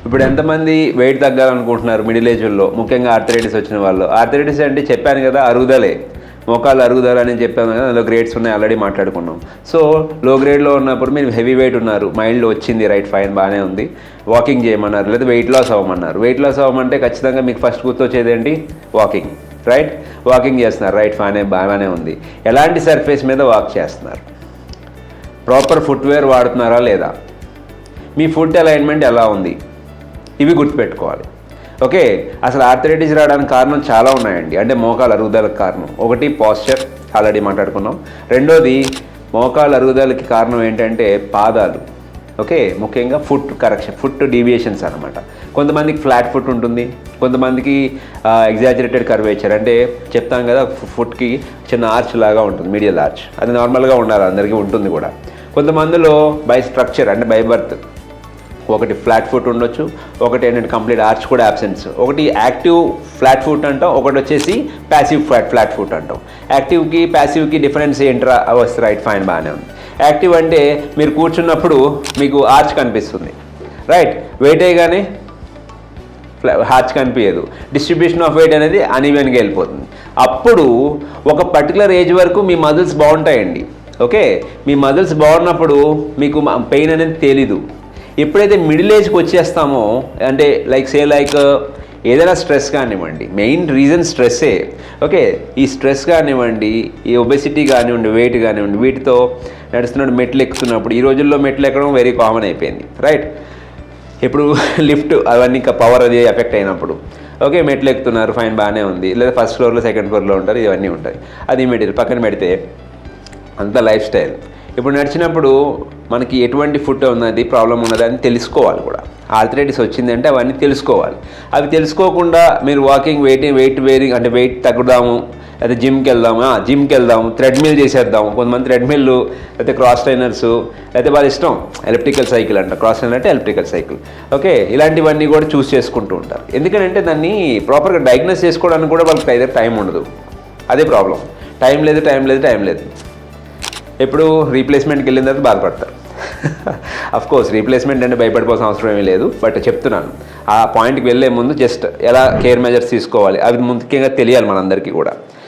ఇప్పుడు ఎంతమంది wait తగ్గాలనుకుంటున్నారు middle ఏజ్లో, ముఖ్యంగా ఆర్థరైటిస్ వచ్చిన వాళ్ళు. ఆర్థరైటిస్ అంటే చెప్పాను కదా, అరుగుదలే, మోకాలు అరుగుదల అని చెప్పాను కదా, అందులో గ్రేడ్స్ ఉన్నాయి, ఆల్రెడీ మాట్లాడుకున్నాం. సో లో గ్రేడ్లో ఉన్నప్పుడు మీరు హెవీ వెయిట్ ఉన్నారు, మైండ్లో వచ్చింది, రైట్, ఫైన్, బాగానే ఉంది, వాకింగ్ చేయమన్నారు, లేదా వెయిట్ లాస్ అవ్వమన్నారు. వెయిట్ లాస్ అవ్వమంటే ఖచ్చితంగా మీకు ఫస్ట్ గుర్తొచ్చేది ఏంటి? Walking, right? వాకింగ్ చేస్తున్నారు, రైట్, ఫైన్, బాగానే ఉంది. ఎలాంటి సర్ఫేస్ మీద వాక్ చేస్తున్నారు? ప్రాపర్ ఫుట్వేర్ వాడుతున్నారా లేదా? మీ ఫుడ్ అలైన్మెంట్ ఎలా ఉంది? ఇవి గుర్తుపెట్టుకోవాలి. ఓకే, అసలు ఆర్థరైటిస్ రావడానికి కారణం చాలా ఉన్నాయండి. అంటే మోకాలు అరుగుదలకు కారణం ఒకటి పాస్చర్, ఆల్రెడీ మాట్లాడుకున్నాం. రెండోది మోకాలు అరుగుదలకి కారణం ఏంటంటే పాదాలు. ఓకే, ముఖ్యంగా ఫుట్ కరెక్షన్, ఫుట్ డీవియేషన్స్ అనమాట. కొంతమందికి ఫ్లాట్ ఫుట్ ఉంటుంది, కొంతమందికి ఎగ్జాజరేటెడ్ కర్వేచర్, అంటే చెప్తాం కదా ఫుట్కి చిన్న ఆర్చ్ లాగా ఉంటుంది, మీడియల్ ఆర్చ్, అది నార్మల్గా ఉండాలి, అందరికీ ఉంటుంది కూడా. కొంతమందిలో బై స్ట్రక్చర్ అంటే బై బర్త్ ఒకటి ఫ్లాట్ ఫుట్ ఉండొచ్చు, ఒకటి ఏంటంటే కంప్లీట్ ఆర్చ్ కూడా అబ్సెన్స్. ఒకటి యాక్టివ్ ఫ్లాట్ ఫుట్ అంటాం, ఒకటి వచ్చేసి ప్యాసివ్ ఫ్లాట్ ఫుట్ అంటాం. యాక్టివ్కి ప్యాసివ్కి డిఫరెన్స్ ఏంట్రా? వస్తుంది, రైట్, ఫైన్, బాగానే ఉంది. యాక్టివ్ అంటే మీరు కూర్చున్నప్పుడు మీకు ఆర్చ్ కనిపిస్తుంది, రైట్, వెయిట్ అయ్యగానే ఆర్చ్ కనిపించదు, డిస్ట్రిబ్యూషన్ ఆఫ్ వెయిట్ అనేది అన్ఈవెన్గా వెళ్ళిపోతుంది. అప్పుడు ఒక పర్టికులర్ ఏజ్ వరకు మీ మజిల్స్ బాగుంటాయండి. ఓకే, మీ మజిల్స్ బాగున్నప్పుడు మీకు పెయిన్ అనేది తెలీదు. ఎప్పుడైతే మిడిల్ ఏజ్కి వచ్చేస్తామో, అంటే లైక్ ఏదైనా స్ట్రెస్ కానివ్వండి, మెయిన్ రీజన్ స్ట్రెస్సే. ఓకే, ఈ స్ట్రెస్ కానివ్వండి, ఈ ఒబెసిటీ కానివ్వండి, వెయిట్ కానివ్వండి, వీటితో నడుస్తున్నప్పుడు మెట్లు ఎక్కుతున్నప్పుడు, ఈ రోజుల్లో మెట్లు ఎక్కడం వెరీ కామన్ అయిపోయింది, రైట్? ఇప్పుడు లిఫ్ట్ అవన్నీ ఇంకా పవర్ అది ఎఫెక్ట్ అయినప్పుడు, ఓకే, మెట్లు ఎక్కుతున్నారు, ఫైన్, బాగానే ఉంది, లేదా ఫస్ట్ ఫ్లోర్లో సెకండ్ ఫ్లోర్లో ఉంటారు, ఇవన్నీ ఉంటాయి. అది ఇమీడియట్ పక్కన పెడితే అంత లైఫ్ స్టైల్. ఇప్పుడు నడిచినప్పుడు మనకి ఎటువంటి ఫుడ్ ఉన్నది, ప్రాబ్లం ఉన్నది అని తెలుసుకోవాలి కూడా. ఆర్థరైటిస్ వచ్చిందంటే అవన్నీ తెలుసుకోవాలి. అవి తెలుసుకోకుండా మీరు వాకింగ్, వెయిట్ వేరింగ్ అంటే వెయిట్ తగ్గుదాము, అయితే జిమ్కి వెళ్దాము, థ్రెడ్మిల్ చేసేద్దాము. కొంతమంది థ్రెడ్మిల్, అయితే క్రాస్ ట్రైనర్స్, అయితే వాళ్ళ ఇష్టం, ఎలక్ట్రికల్ సైకిల్ అంట, క్రాస్ ట్రైనర్ అంటే ఎలక్ట్రికల్ సైకిల్. ఓకే, ఇలాంటివన్నీ కూడా చూస్ చేసుకుంటూ ఉంటారు. ఎందుకంటే దాన్ని ప్రాపర్గా డయాగ్నోస్ చేసుకోవడానికి కూడా వాళ్ళకి అయితే టైం ఉండదు. అదే ప్రాబ్లం, టైం లేదు. ఎప్పుడు రీప్లేస్మెంట్కి వెళ్ళిన తర్వాత బాధపడతారు. అఫ్కోర్స్ రీప్లేస్మెంట్ అంటే భయపడిపోవాల్సిన అవసరం ఏమీ లేదు, బట్ చెప్తున్నాను, ఆ పాయింట్కి వెళ్ళే ముందు జస్ట్ ఎలా కేర్ మెజర్స్ తీసుకోవాలి అవి ముఖ్యంగా తెలియాలి మనందరికీ కూడా.